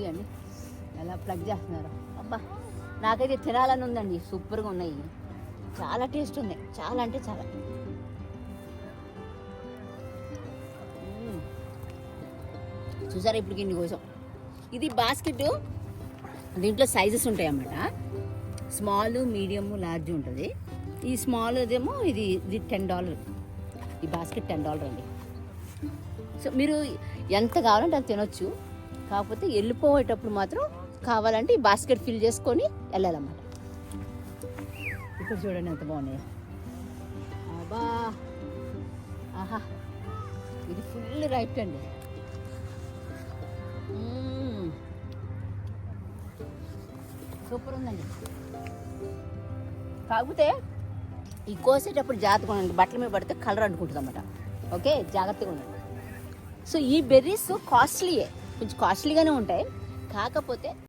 అండి ఎలా ప్లగ్ చేస్తున్నారు. అబ్బా నాకైతే తినాలని ఉందండి. సూపర్గా ఉన్నాయి, చాలా టేస్ట్ ఉన్నాయి, చాలా అంటే చాలా. చూసారా ఇప్పుడు గిన్నె కోసం. ఇది బాస్కెట్, దీంట్లో సైజెస్ ఉంటాయి అన్నమాట. స్మాల్, మీడియం, లార్జ్ ఉంటుంది. ఈ స్మాల్ అదేమో ఇది $10. ఈ బాస్కెట్ $10 అండి. సో మీరు ఎంత కావాలంటే అంత తినొచ్చు. కాకపోతే వెళ్ళిపోయేటప్పుడు మాత్రం కావాలంటే ఈ బాస్కెట్ ఫిల్ చేసుకొని వెళ్ళాలన్నమాట. ఇక్కడ చూడండి ఎంత బాగున్నాయి. అబ్బా ఆహా, ఇది ఫుల్ రైట్ అండి. సూపర్ ఉందండి. కాకపోతే ఈ కోసేటప్పుడు జాగ్రత్తగా ఉండండి, బట్టల మీద పడితే కలర్ అంటుకుంటుంది అన్నమాట. ఓకే, జాగ్రత్తగా ఉండండి. సో ఈ బెర్రీస్ కాస్ట్లీయే, కొంచెం కాస్ట్లీగానే ఉంటాయి. కాకపోతే